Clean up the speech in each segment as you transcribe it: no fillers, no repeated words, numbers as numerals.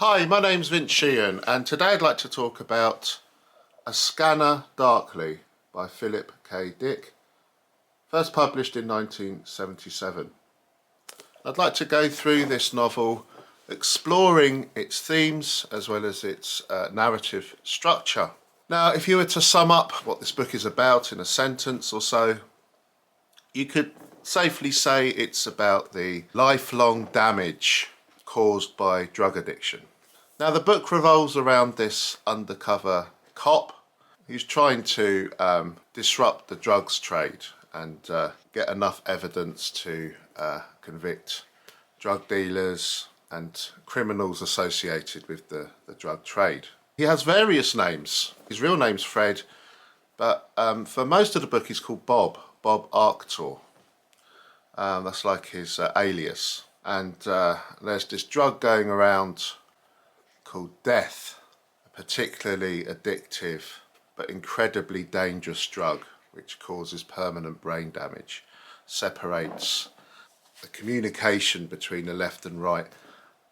Hi, my name's Vince Sheehan, and today I'd like to talk about A Scanner Darkly by Philip K. Dick, first published in 1977. I'd like to go through this novel exploring its themes as well as its narrative structure. Now, if you were to sum up what this book is about in a sentence or so, you could safely say it's about the lifelong damage caused by drug addiction. Now, the book revolves around this undercover cop who's trying to disrupt the drugs trade and get enough evidence to convict drug dealers and criminals associated with the drug trade. He has various names. His real name's Fred, but for most of the book he's called Bob Arctor. That's like his alias. And there's this drug going around called death, a particularly addictive but incredibly dangerous drug which causes permanent brain damage, separates the communication between the left and right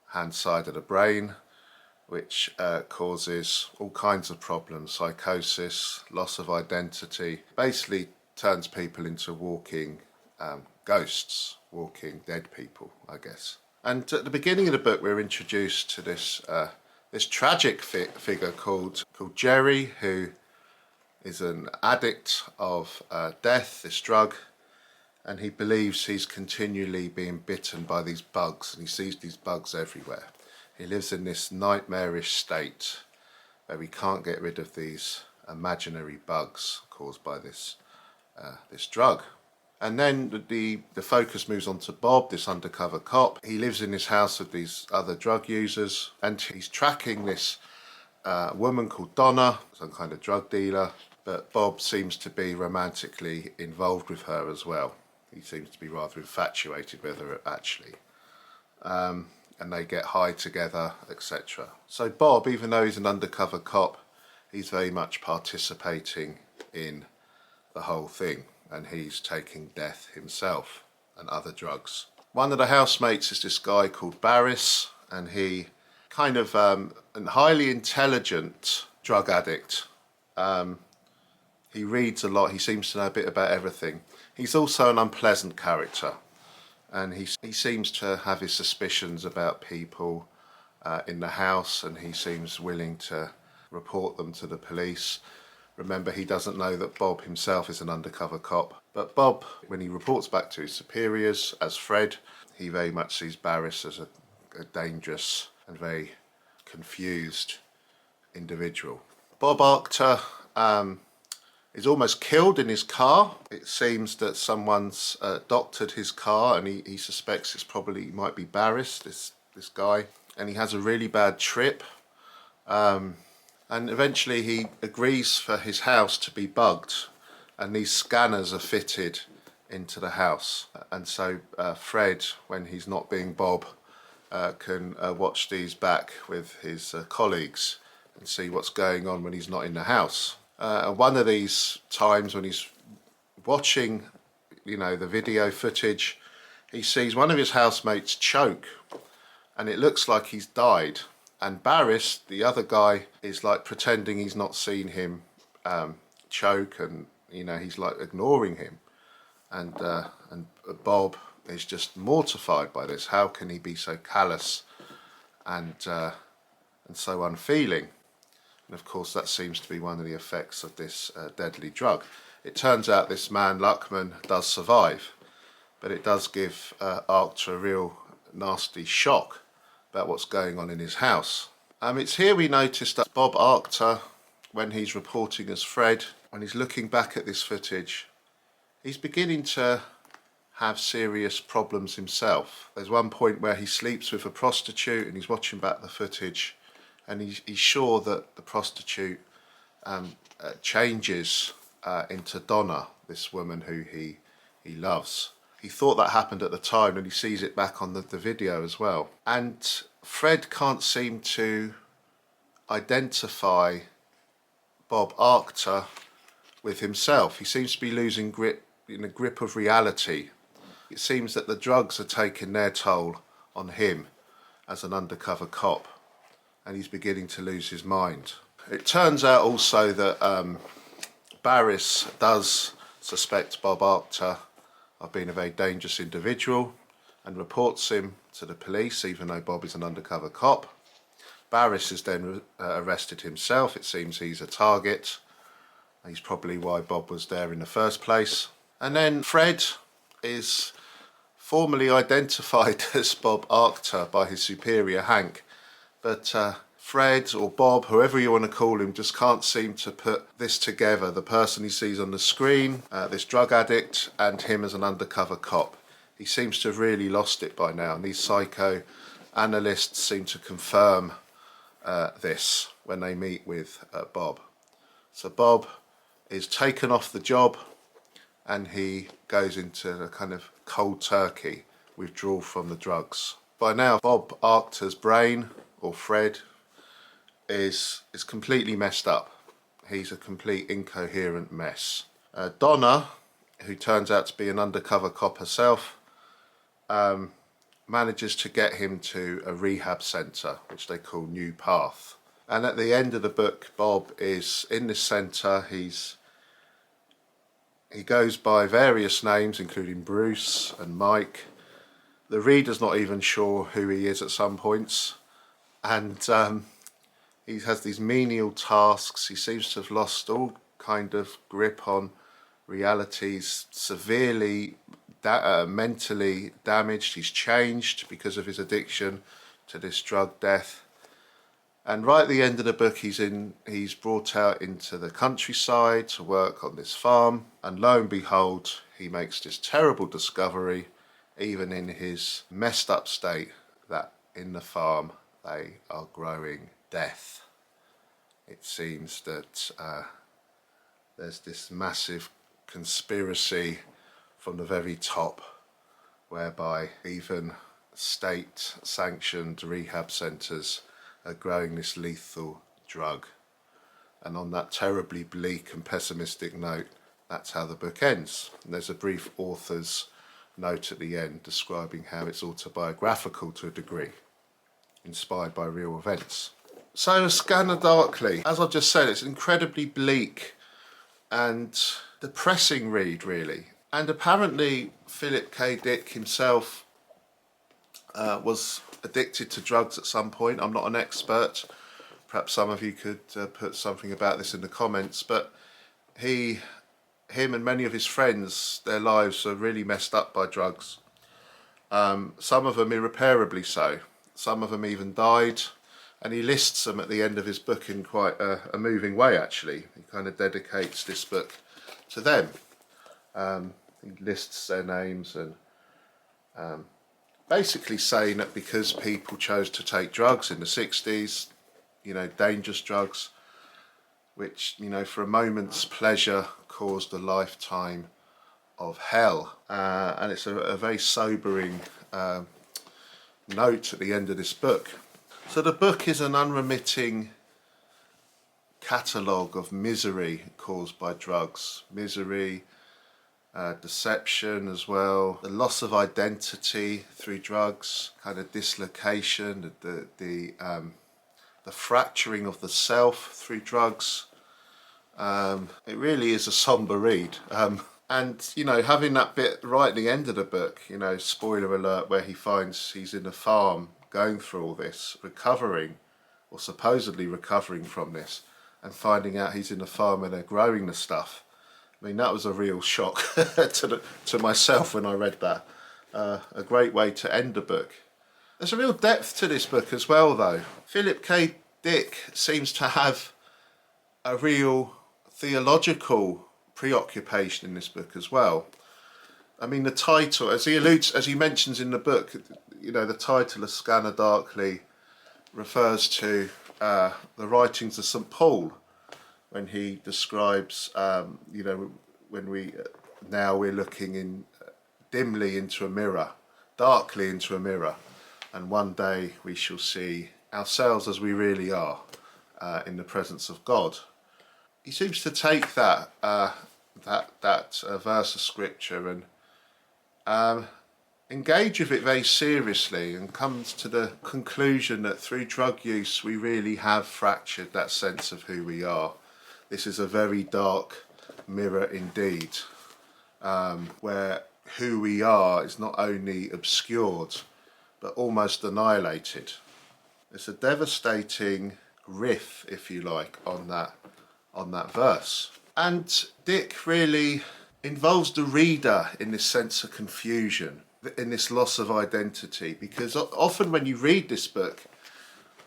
hand side of the brain, which causes all kinds of problems, psychosis, loss of identity, basically turns people into walking ghosts, walking dead people, I guess. And at the beginning of the book we're introduced to this tragic figure called Jerry, who is an addict of death, this drug, and he believes he's continually being bitten by these bugs, and he sees these bugs everywhere. He lives in this nightmarish state where he can't get rid of these imaginary bugs caused by this drug. And then the focus moves on to Bob, this undercover cop. He lives in this house with these other drug users, and he's tracking this woman called Donna, some kind of drug dealer, but Bob seems to be romantically involved with her as well. He seems to be rather infatuated with her, actually. And they get high together, etc. So Bob, even though he's an undercover cop, he's very much participating in the whole thing, and he's taking death himself and other drugs. One of the housemates is this guy called Barris, and he kind of a highly intelligent drug addict. He reads a lot, he seems to know a bit about everything. He's also an unpleasant character, and he seems to have his suspicions about people in the house, and he seems willing to report them to the police. Remember, he doesn't know that Bob himself is an undercover cop. But Bob, when he reports back to his superiors as Fred, he very much sees Barris as a dangerous and very confused individual. Bob Arctor is almost killed in his car. It seems that someone's doctored his car, and he suspects it might be Barris, this guy. And he has a really bad trip. And eventually he agrees for his house to be bugged, and these scanners are fitted into the house. And so Fred, when he's not being Bob, can watch these back with his colleagues and see what's going on when he's not in the house. One of these times when he's watching, the video footage, he sees one of his housemates choke, and it looks like he's died. And Barris, the other guy, is like pretending he's not seen him choke, and he's like ignoring him. And Bob is just mortified by this. How can he be so callous and so unfeeling? And of course, that seems to be one of the effects of this deadly drug. It turns out this man Luckman does survive, but it does give Arctor a real nasty shock about what's going on in his house. It's here we notice that Bob Arctor, when he's reporting as Fred, when he's looking back at this footage, he's beginning to have serious problems himself. There's one point where he sleeps with a prostitute, and he's watching back the footage, and he's sure that the prostitute changes into Donna, this woman who he loves. He thought that happened at the time, and he sees it back on the video as well. And Fred can't seem to identify Bob Arctor with himself. He seems to be losing grip of reality. It seems that the drugs are taking their toll on him as an undercover cop. and he's beginning to lose his mind. It turns out also that Barris does suspect Bob Arctor of being a very dangerous individual and reports him to the police, even though Bob is an undercover cop. Barris is then arrested himself. It seems he's a target. He's probably why Bob was there in the first place. And then Fred is formally identified as Bob Arctor by his superior Hank, but Fred or Bob, whoever you want to call him, just can't seem to put this together. The person he sees on the screen, this drug addict, and him as an undercover cop. He seems to have really lost it by now, and these psychoanalysts seem to confirm this when they meet with Bob. So Bob is taken off the job and he goes into a kind of cold turkey withdrawal from the drugs. By now, Bob Arctor's brain, or Fred, is completely messed up. He's a complete incoherent mess. Donna, who turns out to be an undercover cop herself, manages to get him to a rehab centre, which they call New Path. And at the end of the book, Bob is in this centre. He goes by various names, including Bruce and Mike. The reader's not even sure who he is at some points. And he has these menial tasks. He seems to have lost all kind of grip on realities, severely mentally damaged. He's changed because of his addiction to this drug death. And right at the end of the book, he's brought out into the countryside to work on this farm. And lo and behold, he makes this terrible discovery, even in his messed up state, that in the farm they are growing death. It seems that there's this massive conspiracy from the very top, whereby even state-sanctioned rehab centres are growing this lethal drug. And on that terribly bleak and pessimistic note, that's how the book ends. And there's a brief author's note at the end describing how it's autobiographical to a degree, inspired by real events. So, A Scanner Darkly, as I've just said, it's an incredibly bleak and depressing read, really. And apparently Philip K. Dick himself was addicted to drugs at some point. I'm not an expert. Perhaps some of you could put something about this in the comments, but him and many of his friends, their lives are really messed up by drugs. Some of them irreparably so. Some of them even died, and he lists them at the end of his book in quite a moving way, actually. He kind of dedicates this book to them. He lists their names and basically saying that because people chose to take drugs in the 60s, dangerous drugs, which, for a moment's pleasure caused a lifetime of hell. And it's a very sobering note at the end of this book. So the book is an unremitting catalogue of misery caused by drugs. Misery, deception as well, the loss of identity through drugs, kind of dislocation, the fracturing of the self through drugs. It really is a somber read. And, having that bit right at the end of the book, spoiler alert, where he finds he's in a farm going through all this, recovering, or supposedly recovering from this, and finding out he's in a farm and they're growing the stuff. I mean, that was a real shock to myself when I read that. A great way to end the book. There's a real depth to this book as well, though. Philip K. Dick seems to have a real theological preoccupation in this book as well. I mean, the title, as he mentions in the book, the title of Scanner Darkly refers to the writings of St. Paul, when he describes, when we're looking dimly into a mirror, darkly into a mirror, and one day we shall see ourselves as we really are in the presence of God. He seems to take that verse of scripture and engage with it very seriously and comes to the conclusion that through drug use we really have fractured that sense of who we are. This is a very dark mirror indeed, where who we are is not only obscured but almost annihilated. It's a devastating riff, if you like, on that verse. And Dick really involves the reader in this sense of confusion, in this loss of identity, because often when you read this book,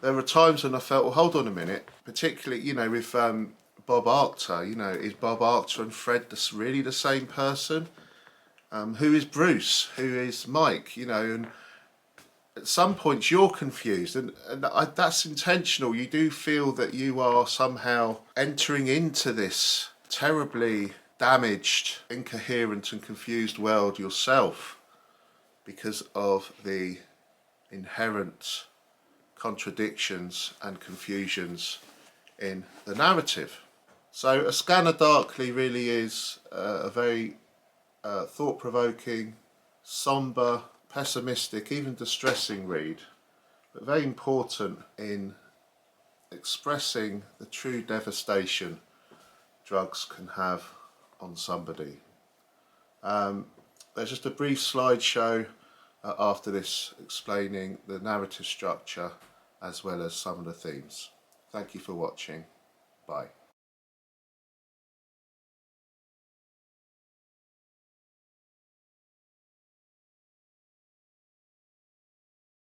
there were times when I felt, well, hold on a minute, particularly, with Bob Arctor, is Bob Arctor and Fred really the same person? Who is Bruce? Who is Mike? And at some points you're confused, and that's intentional. You do feel that you are somehow entering into this terribly damaged, incoherent and confused world yourself because of the inherent contradictions and confusions in the narrative. So A Scanner Darkly really is a very thought-provoking, sombre, pessimistic, even distressing read, but very important in expressing the true devastation drugs can have on somebody. There's just a brief slideshow after this explaining the narrative structure as well as some of the themes. Thank you for watching. Bye.